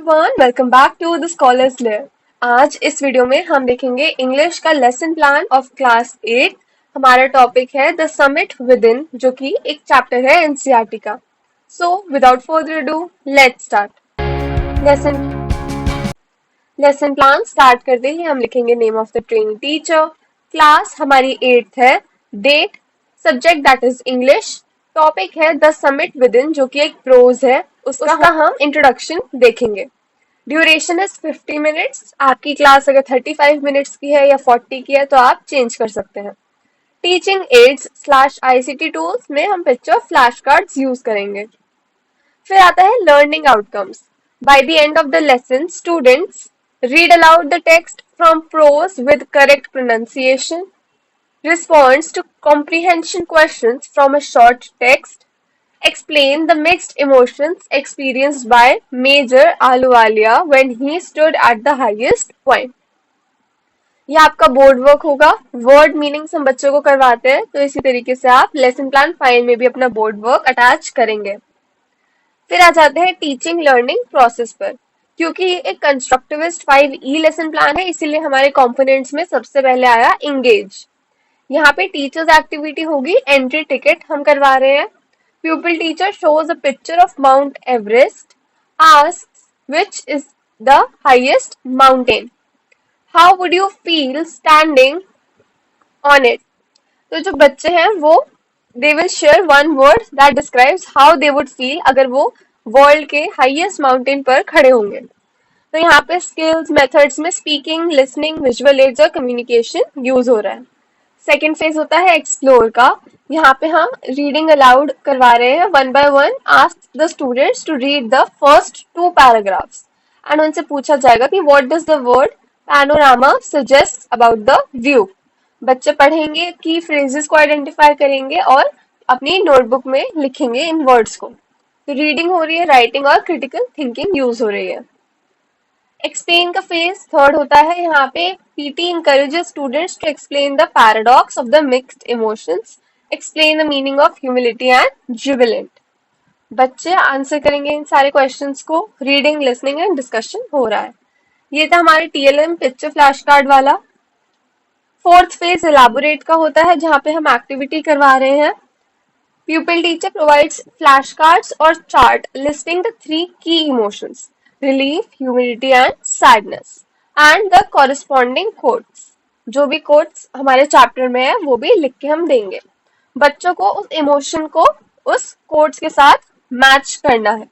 Everyone, welcome back to the scholars layer. आज इस video में हम देखेंगे इंग्लिश का लेसन प्लान ऑफ क्लास 8। हमारा टॉपिक है द समिट विद इन, जो कि एक चैप्टर है एनसीईआरटी का। So without further do, let's start. Lesson lesson plan start करते ही हम लिखेंगे name of the training teacher, class हमारी 8th है, date, subject that is English, topic है द समिट विद इन जो कि एक प्रोज है, उसका हम इंट्रोडक्शन देखेंगे। Duration is 50 minutes. आपकी क्लास अगर 35 मिनट्स की है या 40 की है तो आप चेंज कर सकते हैं। Teaching ads slash ICT tools में हम पिक्चर फ्लैश कार्ड्स यूज करेंगे। फिर आता है learning outcomes. By the end of the lesson students read aloud the text from prose with correct pronunciation, responds to comprehension questions from a short text, explain the mixed emotions experienced by Major Ahluwalia when he stood at the highest point. यह आपका board work होगा। Word meanings हम बच्चों को करवाते हैं, तो इसी तरीके से आप लेसन प्लान फाइल में भी अपना बोर्ड वर्क अटैच करेंगे। फिर आ जाते हैं टीचिंग लर्निंग प्रोसेस पर। क्योंकि ये एक कंस्ट्रक्टिविस्ट 5E लेसन प्लान है, इसीलिए हमारे कंपोनेंट्स में सबसे पहले आया इंगेज। यहाँ पे टीचर्स एक्टिविटी होगी एंट्री टिकट हम करवा रहे हैं। प्यूपिल teacher shows a picture of mount Everest, asks which is the highest mountain, how would you feel standing on it. तो जो बच्चे हैं वो they will share one word that describes how they would feel अगर वो world के highest mountain पर खड़े होंगे। तो यहाँ पे स्किल्स मेथड्स में स्पीकिंग, लिसनिंग, विजुअल एड्स और कम्युनिकेशन यूज हो रहा है। सेकेंड फेज होता है एक्सप्लोर का। यहाँ पे हम रीडिंग अलाउड करवा रहे हैं। 1 by 1 ask the students to read the first 2 paragraphs and उनसे पूछा जाएगा कि what does the word panorama suggest about the view. बच्चे पढ़ेंगे, की फ्रेजेस को आइडेंटिफाई करेंगे और अपनी नोटबुक में लिखेंगे इन वर्ड्स को। तो रीडिंग हो रही है, राइटिंग और क्रिटिकल थिंकिंग यूज हो रही है। एक्सप्लेन का फेज थर्ड होता है। यहाँ पे PT encourages students to explain the paradox of the mixed emotions, explain the meaning of humility and jubilant. बच्चे आंसर करेंगे इन सारे क्वेश्चंस को। रीडिंग, लिसनिंग एंड डिस्कशन हो रहा है। ये था हमारे टीएलएम पिक्चर फ्लैश कार्ड वाला। फोर्थ फेज इलाबोरेट का होता है, जहाँ पे हम एक्टिविटी करवा रहे हैं। Pupil teacher provides flashcards or chart listing the 3 key emotions: relief, humility and sadness, and the corresponding quotes. जो भी quotes हमारे चैप्टर में है वो भी लिख के हम देंगे। बच्चों को उस इमोशन को उस quotes के साथ मैच करना है।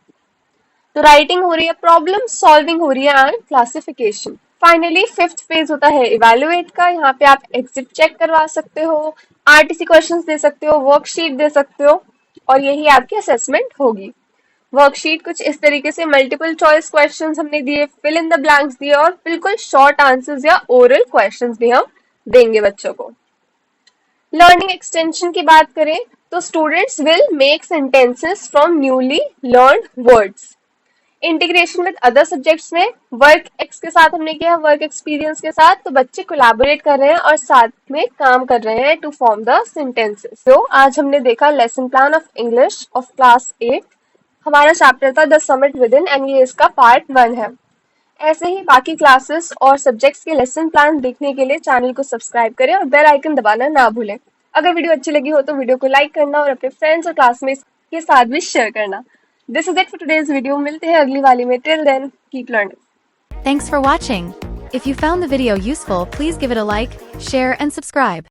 तो राइटिंग हो रही है, प्रॉब्लम सॉल्विंग हो रही है and classification. Finally fifth phase होता है इवेल्युएट का। यहाँ पे आप एग्जिट चेक करवा सकते हो, आरटीसी क्वेश्चंस दे सकते हो, वर्कशीट दे सकते हो और यही आपकी असेसमेंट होगी। वर्कशीट कुछ इस तरीके से मल्टीपल चॉइस क्वेश्चंस हमने दिए, फिल इन द ब्लैंक्स दिए और बिल्कुल शॉर्ट आंसर्स या ओरल क्वेश्चंस भी हम देंगे बच्चों को। लर्निंग एक्सटेंशन की बात करें तो students will make sentences from newly learned words. Integration with other subjects में वर्क एक्स के साथ हमने किया, वर्क एक्सपीरियंस के साथ, तो बच्चे कोलैबोरेट कर रहे हैं और साथ में काम कर रहे हैं टू फॉर्म द सेंटेंसेस। तो आज हमने देखा lesson plan of English of class 8। हमारा चैप्टर था the summit with in and ये इसका पार्ट 1 है। ऐसे ही बाकी क्लासेस और सब्जेक्ट्स के लेसन प्लान देखने के लिए चैनल को सब्सक्राइब करें और बेल आइकन दबाना ना भूलें। अगर वीडियो अच्छी लगी हो तो वीडियो को लाइक करना और अपने फ्रेंड्स और क्लासमेट्स के साथ भी शेयर करना। This is it for today's video. मिलते हैं अगली वाली में। Till then, keep learning. Thanks for watching. If you found the video useful, please give it a like, share and subscribe.